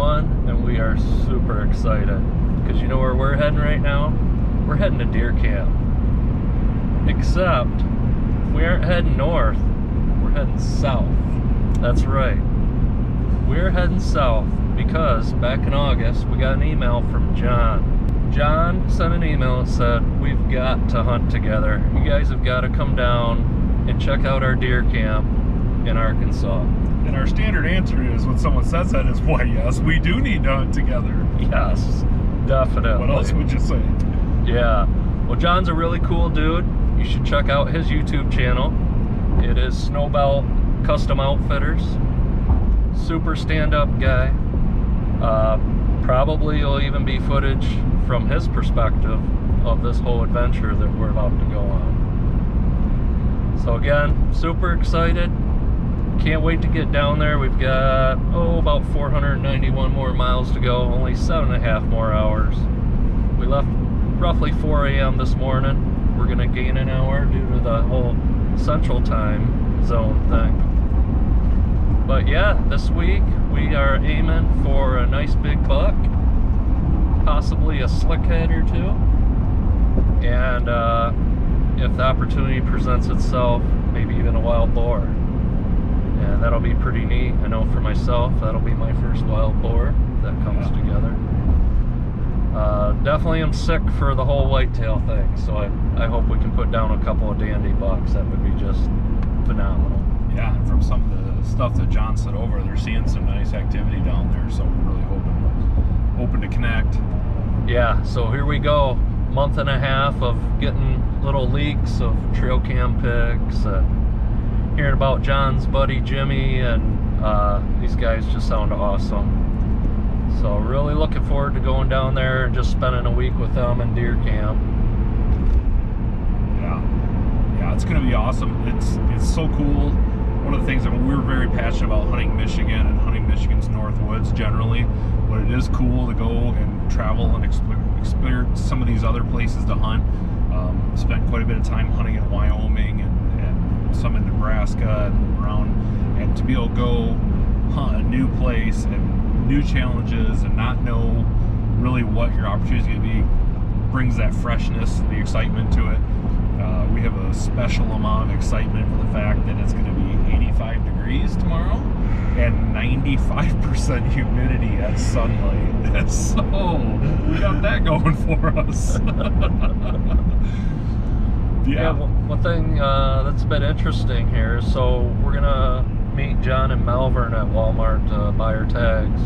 2021, and we are super excited because you know where we're heading right now? We're heading to deer camp. Except we aren't heading north, we're heading south. That's right. We're heading south because back in August we got an email from John. John sent an email and said, we've got to hunt together. You guys have got to come down and check out our deer camp in Arkansas. And our standard answer is, when someone says that, is, why, yes, we do need to hunt together. Yes, definitely. What else would you say? Yeah. Well, John's a really cool dude. You should check out his YouTube channel. It is Snowbelt Custom Outfitters. Super stand-up guy. Probably will even be footage from his perspective of this whole adventure that we're about to go on. So again, super excited. Can't wait to get down there. We've got, about 491 more miles to go. Only 7.5 more hours. We left roughly 4 a.m. this morning. We're gonna gain an hour due to the whole central time zone thing. But yeah, this week we are aiming for a nice big buck, possibly a slickhead or two, and if the opportunity presents itself, maybe even a wild boar. And that'll be pretty neat. I know for myself, that'll be my first wild boar that comes together. Definitely am sick for the whole whitetail thing, so I hope we can put down a couple of dandy bucks. That would be just phenomenal. Yeah, and from some of the stuff that John sent over, they're seeing some nice activity down there, so we're really hoping to connect. Yeah, so here we go. Month and a half of getting little leaks of trail cam pics and hearing about John's buddy Jimmy, and these guys just sound awesome. So really looking forward to going down there and just spending a week with them in deer camp. Yeah, it's gonna be awesome. It's so cool. One of the things that we're very passionate about, hunting Michigan and hunting Michigan's North Woods generally, but it is cool to go and travel and explore some of these other places to hunt. Spent quite a bit of time hunting in Wyoming and some in Nebraska and around, and to be able to go hunt a new place and new challenges and not know really what your opportunity is going to be brings that freshness, the excitement to it. We have a special amount of excitement for the fact that it's going to be 85 degrees tomorrow and 95% humidity at sunlight. So we got that going for us. Yeah, one thing that's been interesting here, so we're gonna meet John and Malvern at Walmart to buy our tags,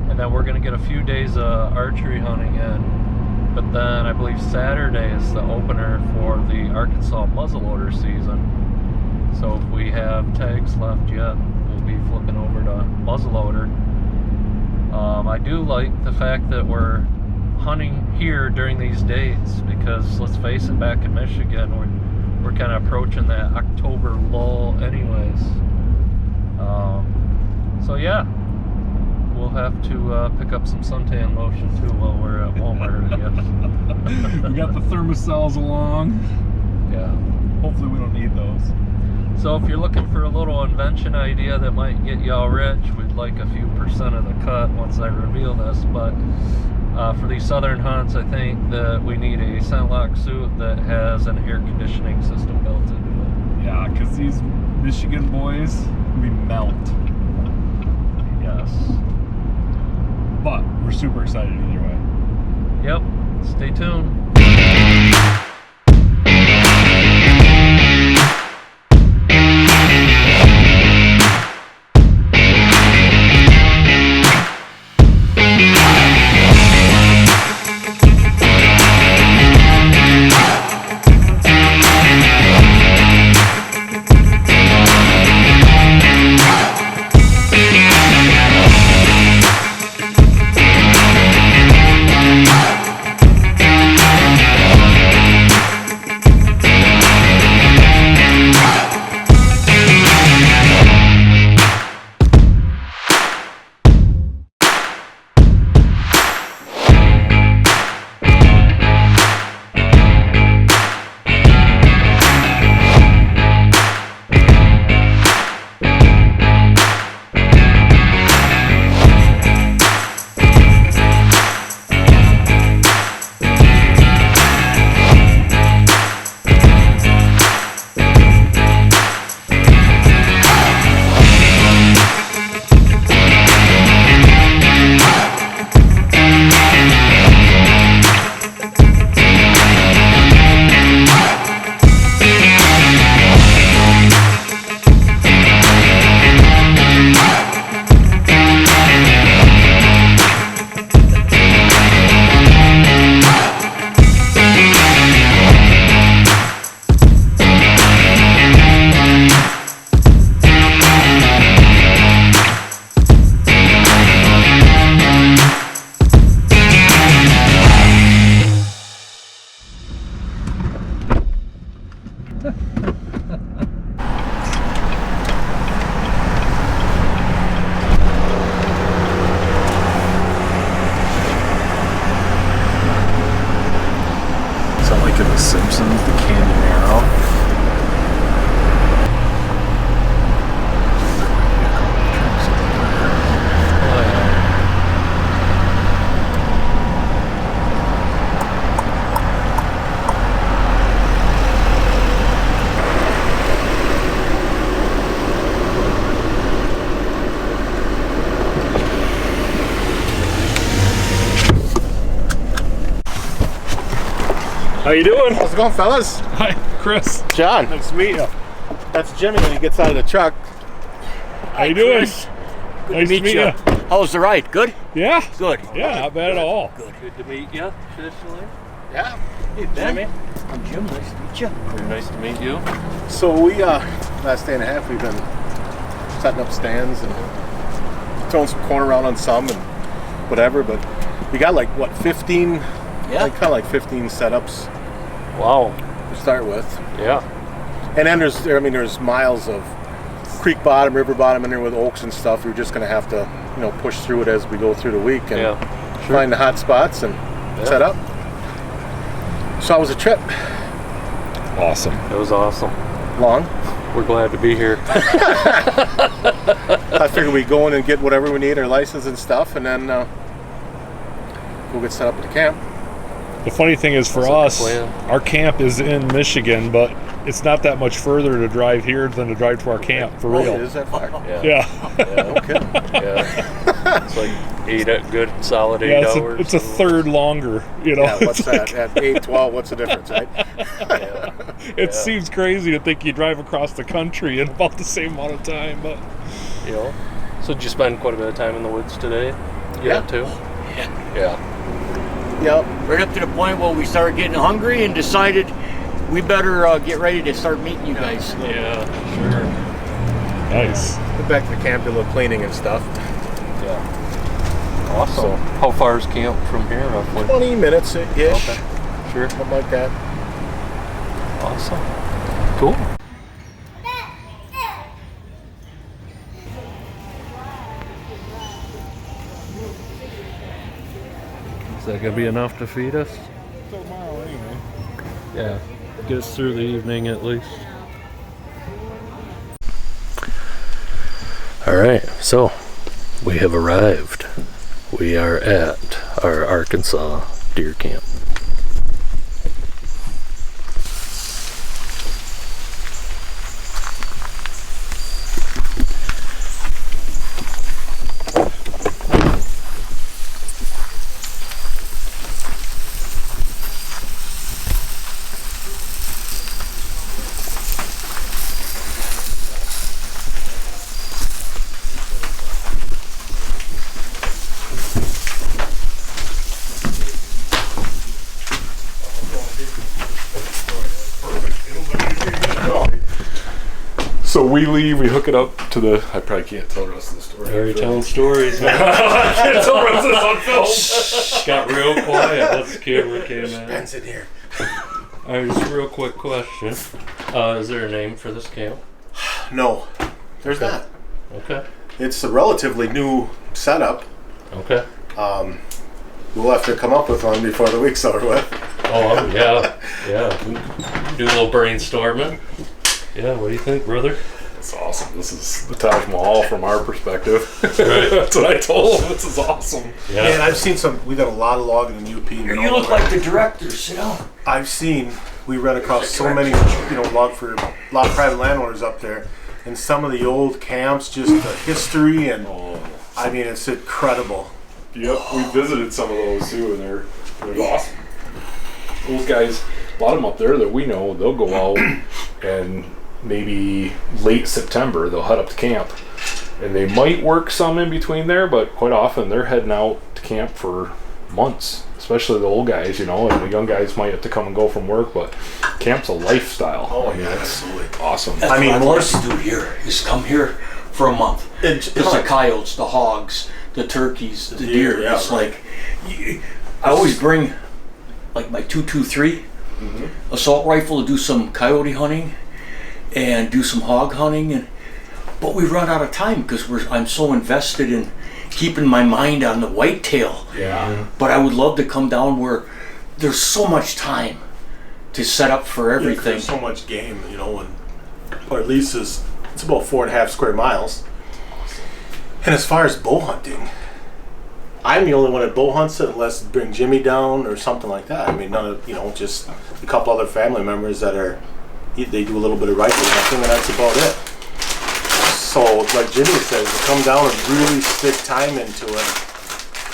and then we're gonna get a few days of archery hunting in. But then I believe Saturday is the opener for the Arkansas muzzleloader season. So if we have tags left yet, we'll be flipping over to muzzleloader. I do like the fact that we're hunting here during these dates because, let's face it, back in Michigan, we're kind of approaching that October lull anyways. So yeah. We'll have to pick up some suntan lotion too while we're at Walmart, I guess. We got the thermocells along. Yeah. Hopefully we don't need those. So if you're looking for a little invention idea that might get y'all rich, we'd like a few percent of the cut once I reveal this. But for these southern hunts, I think that we need a scent lock suit that has an air conditioning system built into it. Yeah, because these Michigan boys, we melt. Yes. But we're super excited either way. Yep. Stay tuned. Simpsons, the Canyon Arrow. How you doing? How's it going, fellas? Hi, Chris. John. Nice to meet you. That's Jimmy when he gets out of the truck. How you doing? Chris. Good Nice to meet you. How was the ride? Good? Yeah. Good. Yeah, not bad at all. Good to meet you, officially. Yeah. Hey, Ben. I'm Jim. Nice to meet you. Very nice to meet you. So we, last day and a half, we've been setting up stands and throwing some corn around on some and whatever, but we got like, what, 15? Yeah. Like, kind of like 15 setups Wow. to start with. Yeah. And then there's miles of creek bottom, river bottom in there with oaks and stuff. We're just going to have to, push through it as we go through the week and find the hot spots and set up. So how was the trip? Awesome. It was awesome. Long? We're glad to be here. I figured we'd go in and get whatever we need, our license and stuff, and then we'll get set up at the camp. The funny thing is for That's us, a good our camp is in Michigan, but it's not that much further to drive here than to drive to our camp, for real. It is that far? Yeah. Okay. Yeah. It's like good solid 8 Yeah, hours. it's a third longer, Yeah, what's that? At 8:12, what's the difference, right? It seems crazy to think you drive across the country in about the same amount of time, but So did you spend quite a bit of time in the woods today? Yeah. Too? Yeah. Yeah. Yep. Right up to the point where we started getting hungry and decided we better get ready to start meeting you guys. Yeah, sure. nice. Get back to the camp, do a little cleaning and stuff. Yeah. Awesome. How far is camp from here, roughly? 20 minutes-ish. Okay. Sure. Something like that. Awesome. Cool. Is that gonna be enough to feed us? Tomorrow anyway. Yeah. Get us through the evening at least. Alright, so we have arrived. We are at our Arkansas deer camp. So we leave, we hook it up to the, I probably can't tell the rest of the story. Very telling stories, man. I can't tell the rest of this on film. Got real quiet. That's the camera came in. Ben's in here. Alright, just a real quick question. Is there a name for this camp? No, there's not. Okay. It's a relatively new setup. Okay. We'll have to come up with one before the week's over with. Oh, yeah. Yeah. We can do a little brainstorming. Yeah, what do you think, brother? It's awesome. This is the Taj Mahal from our perspective. Right. That's what I told him. This is awesome. Yeah. Man, I've seen we got a lot of logging in UP. You look like the director. Sit down. We ran across so many, log for a lot of private landowners up there, and some of the old camps, just the history, and I mean, it's incredible. Yep, we visited some of those too, and they're awesome. Those guys, a lot of them up there that we know, they'll go out and maybe late September they'll head up to camp, and they might work some in between there, but quite often they're heading out to camp for months, especially the old guys, and the young guys might have to come and go from work, but camp's a lifestyle. I mean, absolutely. it's awesome. That's what I'd like to do here is come here for a month. It's the coyotes, the hogs, the turkeys, the deer. Yeah, it's like I always bring like my 223 assault rifle to do some coyote hunting and do some hog hunting, but we run out of time because I'm so invested in keeping my mind on the whitetail. Yeah. But I would love to come down where there's so much time to set up for everything. There's so much game, you know, and our lease it's about 4.5 square miles. And as far as bow hunting, I'm the only one that bow hunts it unless bring Jimmy down or something like that. I mean, none of, you know, just a couple other family members that they do a little bit of rifle hunting, and that's about it. So, like Jimmy says, to come down and really stick time into it.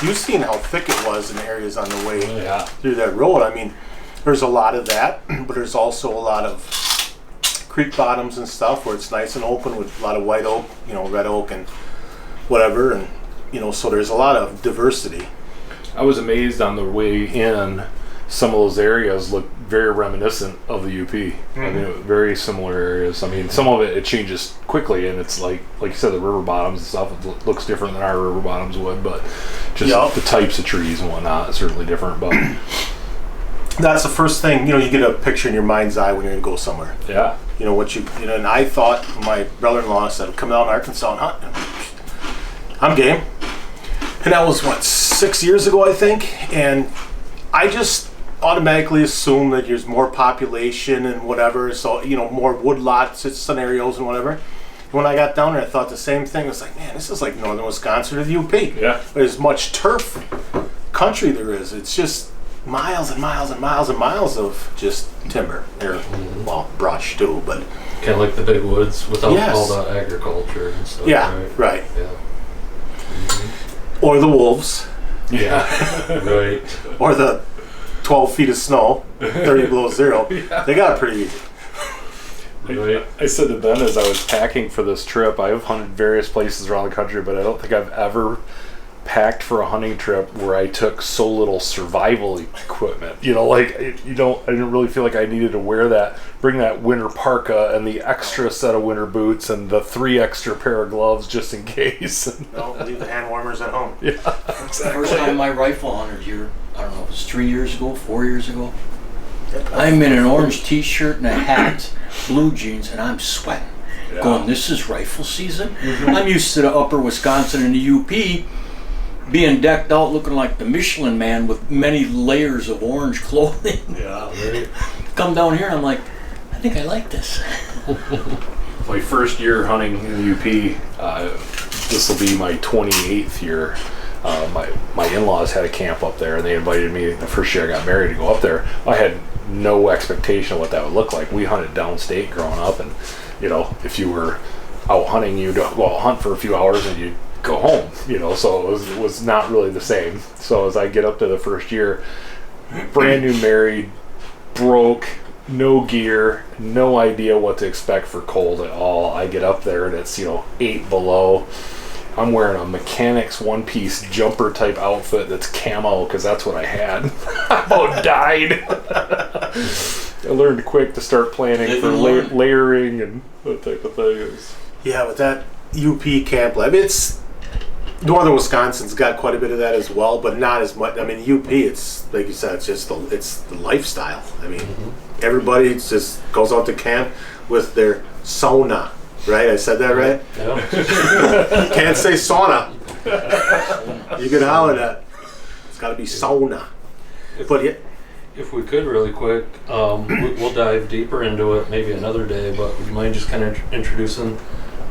You've seen how thick it was in areas on the way through that road. I mean, there's a lot of that, but there's also a lot of creek bottoms and stuff where it's nice and open with a lot of white oak, you know, red oak and whatever, and you know, so there's a lot of diversity. I was amazed on the way in. Some of those areas look very reminiscent of the UP. Mm-hmm. I mean, very similar areas. I mean, some of it changes quickly, and it's like you said, the river bottoms and stuff. It looks different than our river bottoms would, but just the types of trees and whatnot is certainly different. But that's the first thing, you know, you get a picture in your mind's eye when you're going to go somewhere. Yeah. You know what you know, and I thought my brother-in-law said, "Come down to Arkansas and hunt." I'm game. And that was 6 years ago, I think, and I just automatically assume that there's more population and whatever, so you know, more woodlot scenarios and whatever. And when I got down there, I thought the same thing. I was like, man, this is like northern Wisconsin or the UP. Yeah. There's much turf country there is. It's just miles and miles and miles and miles of just timber. Or, well, brush too, but kind of like the big woods without all the agriculture and stuff. Yeah, right. Yeah. Or the wolves. Yeah. Right. Or the 12 feet of snow, 30 below zero. They got it pretty easy. Right. I said to Ben as I was packing for this trip, I've hunted various places around the country, but I don't think I've ever packed for a hunting trip where I took so little survival equipment. You know, like I didn't really feel like I needed to wear that, bring that winter parka and the extra set of winter boots and the 3 extra pair of gloves just in case. No, leave the hand warmers at home. Yeah, exactly. First time my rifle hunted here, I don't know, it was 3 years ago, 4 years ago. I'm in an orange t-shirt and a hat, blue jeans, and I'm sweating. Yeah. Going, this is rifle season? Mm-hmm. I'm used to the upper Wisconsin and the UP being decked out looking like the Michelin Man with many layers of orange clothing. Yeah, right. Come down here and I'm like, I think I like this. My first year hunting in the UP, this will be my 28th year. My in-laws had a camp up there and they invited me the first year I got married to go up there. I had no expectation of what that would look like. We hunted downstate growing up, and you know, if you were out hunting, you'd hunt for a few hours and you'd go home, you know, so it was not really the same. So as I get up to the first year, brand new married, broke, no gear, no idea what to expect for cold at all. I get up there and it's, 8 below. I'm wearing a mechanic's one-piece jumper type outfit that's camo because that's what I had. I about died. I learned quick to start planning for layering and that type of things. Yeah, with that UP camp life, it's northern Wisconsin's got quite a bit of that as well, but not as much. I mean, UP, it's like you said, it's just it's the lifestyle. I mean, everybody just goes out to camp with their sauna. Right? I said that right? Yeah. You can't say sauna. You can holler that. It's got to be sauna. If we could really quick, we'll dive deeper into it maybe another day, but would you mind just kind of introducing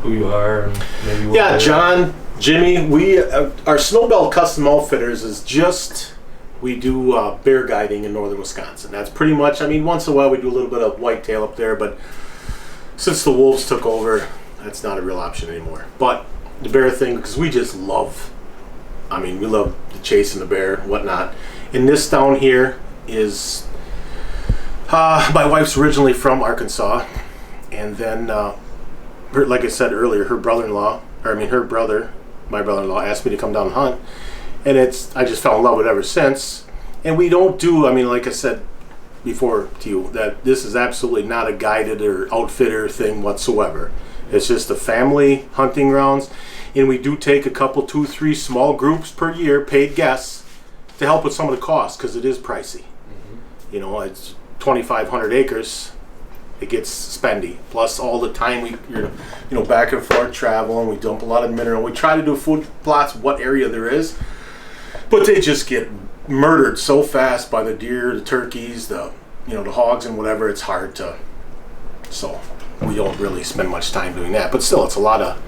who you are and maybe what? Yeah, John, Jimmy, we our Snowbelt Custom Outfitters is just, we do bear guiding in northern Wisconsin. That's pretty much, I mean, once in a while we do a little bit of whitetail up there, but since the wolves took over, that's not a real option anymore. But the bear thing, because we just love, we love the chasing the bear and whatnot. And this down here is, my wife's originally from Arkansas. And then, like I said earlier, my brother-in-law asked me to come down and hunt. And I just fell in love with it ever since. And we don't do, like I said before to you, that this is absolutely not a guided or outfitter thing whatsoever. It's just a family hunting grounds, and we do take a couple, 2, 3 small groups per year, paid guests, to help with some of the costs because it is pricey. It's 2,500 acres. It gets spendy. Plus all the time you're back and forth traveling. We dump a lot of mineral. We try to do food plots what area there is, but they just get murdered so fast by the deer, the turkeys, the you know, the hogs and whatever, it's hard to, so we don't really spend much time doing that. But still, it's a lot of,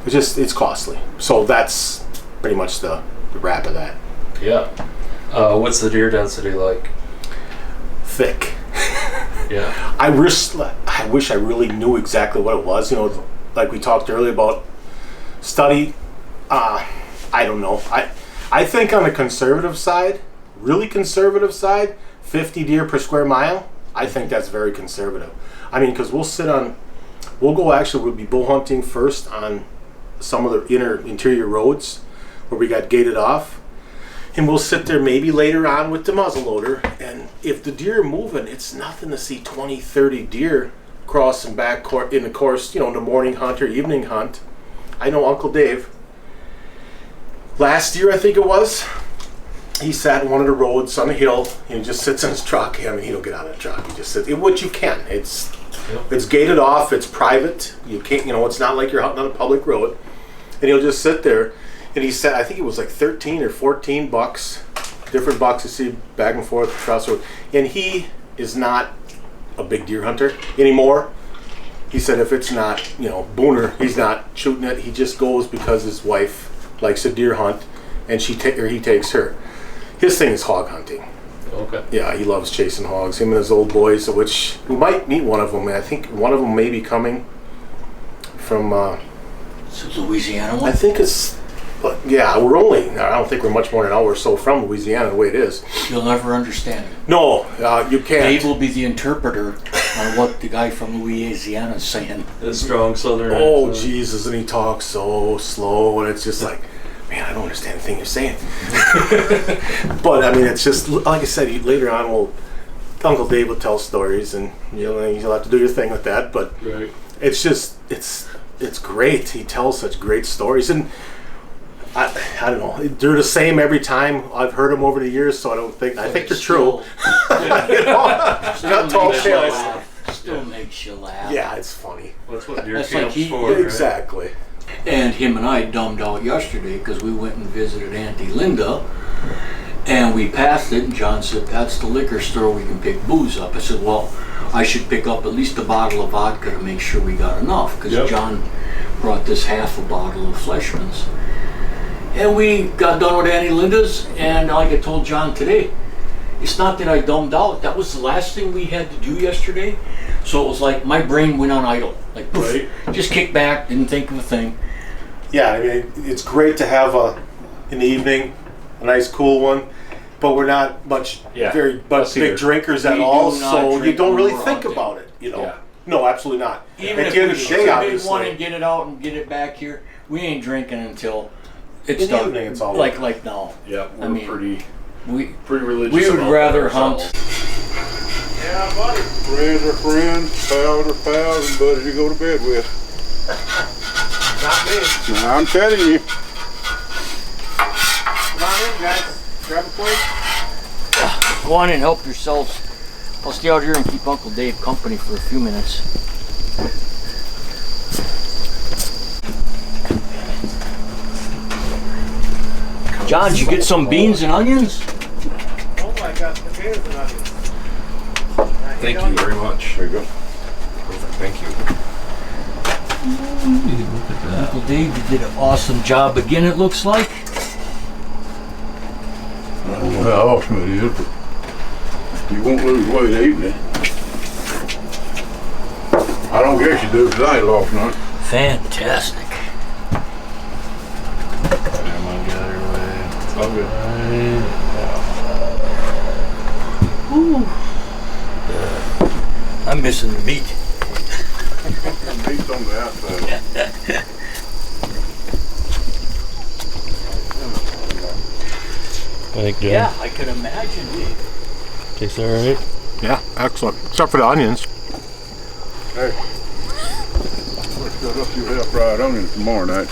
it's costly. So that's pretty much the wrap of that. Yeah. What's the deer density like? Thick. Yeah. I wish I really knew exactly what it was. You know, like we talked earlier about study. I don't know. I think on the conservative side, really conservative side, 50 deer per square mile, I think that's very conservative. I mean, because we'll be bull hunting first on some of the interior roads where we got gated off. And we'll sit there maybe later on with the muzzleloader, and if the deer are moving, it's nothing to see 20, 30 deer crossing back in the course, you know, in the morning hunt or evening hunt. I know Uncle Dave, last year I think it was, he sat in one of the roads on a hill, and he just sits in his truck. I mean, he don't get out of the truck, he just sits, which you can. It's gated off, it's private, you can't, you know, it's not like you're hunting on a public road, and he'll just sit there. And he said, I think it was like 13 or 14 bucks, different bucks you see back and forth across the road. And he is not a big deer hunter anymore. He said if it's not, you know, booner, he's not shooting it. He just goes because his wife likes to deer hunt, and he takes her. His thing is hog hunting. Okay. Yeah, he loves chasing hogs. Him and his old boys, which we might meet one of them. I think one of them may be coming from. Louisiana one? I think it's. But yeah, I don't think we're much more than an hour or so from Louisiana the way it is. You'll never understand it. No, you can't. Dave will be the interpreter on what the guy from Louisiana is saying. A strong southern Oh, accent. Jesus, and he talks so slow, and it's just like, man, I don't understand the thing you're saying. But, I mean, it's just, like I said, later on, Uncle Dave will tell stories, and you'll have to do your thing with that, but right. It's just, it's great. He tells such great stories, and I don't know. They're the same every time. I've heard them over the years, so I think they're true. You know, not tall tales. Still makes you laugh. Yeah, it's funny. That's what deer That's camp's like for. Right? Exactly. And him and I dumbed out yesterday because we went and visited Auntie Linda, and we passed it, and John said, that's the liquor store, we can pick booze up. I said, well, I should pick up at least a bottle of vodka to make sure we got enough, because John brought this half a bottle of Fleshman's. And we got done with Auntie Linda's, and like I told John today, it's not that I dumbed out. That was the last thing we had to do yesterday. So it was like my brain went on idle. Like, poof, just kicked back, didn't think of a thing. Yeah, I mean, it's great to have in the evening, a nice cool one, but we're not big drinkers at all, so you don't really think about it, you know. Yeah. No, absolutely not. Even at the end of the day, obviously. Want to get it out and get it back here, we ain't drinking until it's in done. The evening, it's all like now. Yeah, we're pretty religious. We would rather hunt. Yeah, buddy. Friends are friends, pals are pals, and buddies you go to bed with. Not me. Now, I'm telling you. Come on in, guys. Grab a plate. Go on and help yourselves. I'll stay out here and keep Uncle Dave company for a few minutes. John, did you get some beans and onions? Oh my God, potatoes and onions. Thank you very much. There you go. Perfect, thank you. Look at that. Uncle Dave, you did an awesome job again, it looks like. I don't know how awesome it is, but you won't lose weight eating it. I don't guess you do, because I ain't lost none. Fantastic. Come on, get out of your way. It's all good. I'm missing the meat. Meat's on the outside. Thank you. Yeah, I could imagine. Tastes all right. Yeah, excellent. Except for the onions. Hey, let's go up your fried onions tomorrow night.